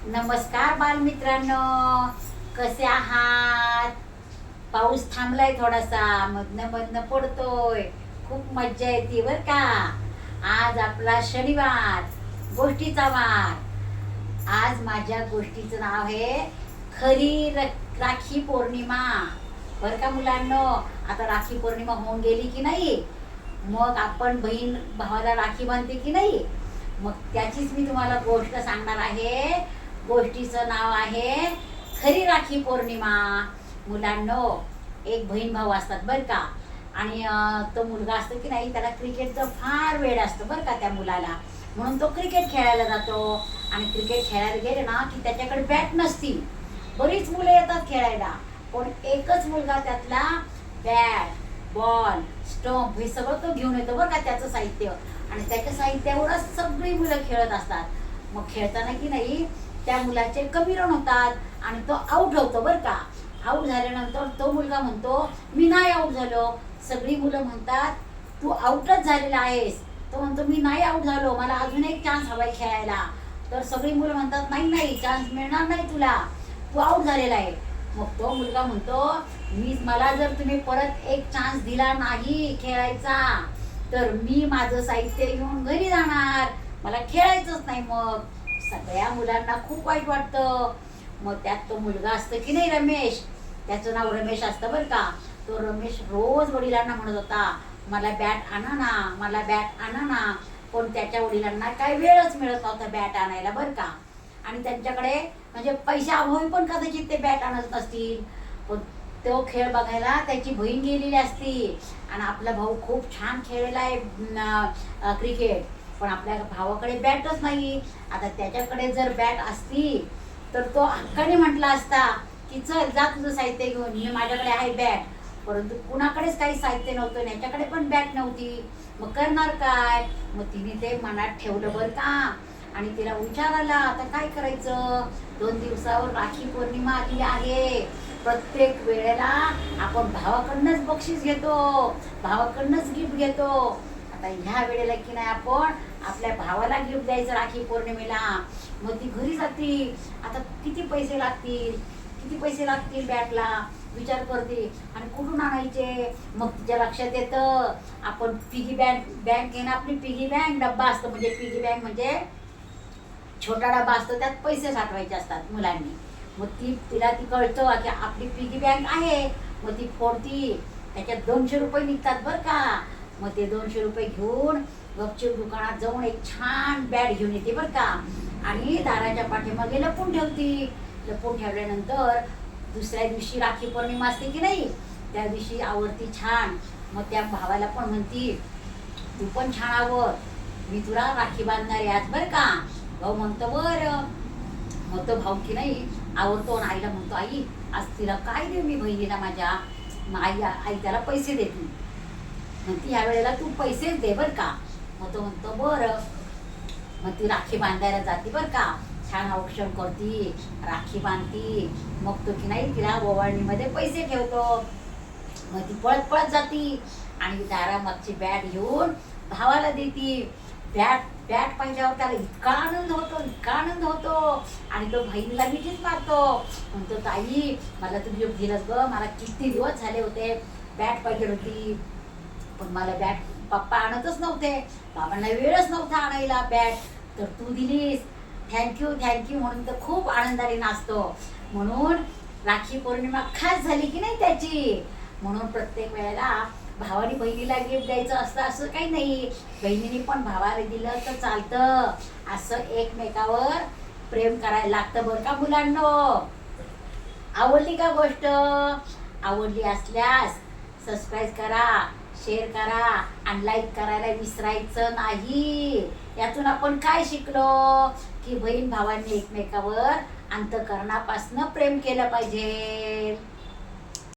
नमस्कार बालमित्रांनो, कसे आहात? पाऊस थांबलाय थोडासा, मधनं मधनं पडतोय. खूप मज्जा येते बर का. आज आपला शनिवार, गोष्टीचा वार. आज माझ्या गोष्टीचं नाव आहे खरी राखी पौर्णिमा. बर का मुलांनो, आता राखी पौर्णिमा होऊन गेली की नाही, मग आपण बहीण भावाला राखी बांधते की नाही, मग त्याचीच मी तुम्हाला गोष्ट सांगणार आहे. गोष्टीचं नाव आहे खरी राखी पौर्णिमा. मुलांनो, एक बहीण भाऊ असतात बरं का, आणि तो मुलगा असतो की नाही, त्याला क्रिकेटचं फार वेड असतं बरं का त्या मुलाला. म्हणून तो क्रिकेट खेळायला जातो, आणि क्रिकेट खेळायला गेले ना की त्याच्याकडे बॅट नसती. बरीच मुलं येतात खेळायला, पण एकच मुलगा त्यातला बॅट, बॉल, स्टंप हे सगळं तो घेऊन येतो बरं का, त्याचं साहित्य. आणि त्याच्या साहित्यावरच सगळी मुलं खेळत असतात. मग खेळताना की नाही त्या मुलाचे कमी रन होतात, आणि तो आऊट होतो बरं का. आऊट झाल्यानंतर तो मुलगा म्हणतो, मी नाही आऊट झालो. सगळी मुलं म्हणतात, तू आऊटच झालेला आहेस. तो म्हणतो, मी नाही आऊट झालो, मला अजून एक चान्स हवाय खेळायला. तर सगळी मुलं म्हणतात, नाही नाही, चान्स मिळणार नाही तुला, तू आऊट झालेला आहे. मग तो मुलगा म्हणतो, मला जर तुम्ही परत एक चान्स दिला नाही खेळायचा, तर मी माझं साहित्य घेऊन घरी जाणार, मला खेळायचंच नाही. मग सगळ्या मुलांना खूप वाईट वाटतं. मग त्यात तो मुलगा असतो की नाही, रमेश, त्याचं नाव रमेश असतं बरं का. तो रमेश रोज वडिलांना म्हणत होता, मला बॅट आणा ना, मला बॅट आणा ना. पण त्याच्या वडिलांना काय वेळच मिळत नव्हता बॅट आणायला बरं का. आणि त्यांच्याकडे म्हणजे पैशा अभावी पण कदाचित ते बॅट आणत नसतील. पण तो खेळ बघायला त्याची बहीण गेलेली असती, आणि आपला भाऊ खूप छान खेळलेला आहे क्रिकेट, पण आपल्या भावाकडे बॅटच नाही. आता त्याच्याकडे जर बॅट असती तर तो हक्काने म्हटला असता की चल जा तुझं साहित्य घेऊन, मी माझ्याकडे आहे बॅट. परंतु कुणाकडेच काही साहित्य नव्हतं, याच्याकडे पण बॅट नव्हती. मग करणार काय? मग तिने ते मनात ठेवलं बरं का, आणि तिला विचार आला, आता काय करायचं. 2 दिवसावर राखी पौर्णिमा आली आहे. प्रत्येक वेळेला आपण भावाकडनंच बक्षीस घेतो, भावाकडनंच गिफ्ट घेतो. आता ह्या वेळेला की नाही, आपण आपल्या भावाला गिफ्ट द्यायचं राखी पौर्णिमेला. मग ती घरी जाती, आता किती पैसे लागतील बॅटला, विचार करते, आणि कुठून आणायचे. मग तिच्या लक्षात येतं, आपण पिगी बँक आहे ना, आपली पिगी बँक डब्बा असतो, म्हणजे पिगी बँक म्हणजे छोटा डब्बा असतो, त्यात पैसे साठवायचे असतात मुलांनी. मग तिला कळतं की आपली पिगी बँक आहे. मग ती फोडती, त्याच्यात 200 रुपये निघतात बरं का. मग ते 200 रुपये घेऊन गपचूप दुकानात जाऊन एक छान बॅट घेऊन येते बरं का, आणि दाराच्या पाठीमागे लपून ठेवती. लपून ठेवल्यानंतर दुसऱ्या दिवशी राखी पौर्णिमा असते की नाही, त्या दिवशी आवरती छान. मग त्या भावाला पण म्हणती, तू पण छान आवर, मी तुला राखी बांधणार आहे आज बरं का. भाऊ म्हणतो बरं. मग तो भाऊ की नाही आवडतो, आणि आईला म्हणतो, आई आज तिला काय देऊ मी बहिणीला माझ्या. मग आई त्याला पैसे देते. म्हणते ह्या वेळेला तू पैसेच दे बरं का. मग तो म्हणतो बरं. मग ती राखी बांधायला जाते बरं का, छान औक्षण करती, राखी बांधती. मग तो की नाही तिला ओवाळणीमध्ये पैसे ठेवतो. मग ती पळत पळत जाती, आणि दारामागची बॅट घेऊन भावाला देती. बॅट पाहिल्यावर त्याला इतका आनंद होतो, आणि तो बहिणीला मिठीच मारतो. म्हणतो, ताई मला तू गिफ्ट दिलंस ग, मला किती दिवस झाले होते बॅट पाहिजे होती, पण मला बॅट पप्पा आणतच नव्हते, बाबांना वेळच नव्हता आणायला बॅट, तर तू दिलीस, थँक्यू म्हणून तर खूप आनंदाने नाचतो. म्हणून राखी पौर्णिमा खास झाली की नाही त्याची. म्हणून प्रत्येक वेळेला भावाने बहिणीला गिफ्ट द्यायचं असतं असं काही नाही, बहिणीने पण भावाला दिलं तर चालतं. असं एकमेकावर प्रेम करायला लागतं बरं का मुलांनो. आवडली का गोष्ट? आवडली असल्यास सबस्क्राईब करा, शेअर करा, आणि लाईक करायला विसरायचं नाही. यातून आपण काय शिकलो की बहीण भावांनी एकमेकावर अंतःकरणापासून प्रेम केलं पाहिजे.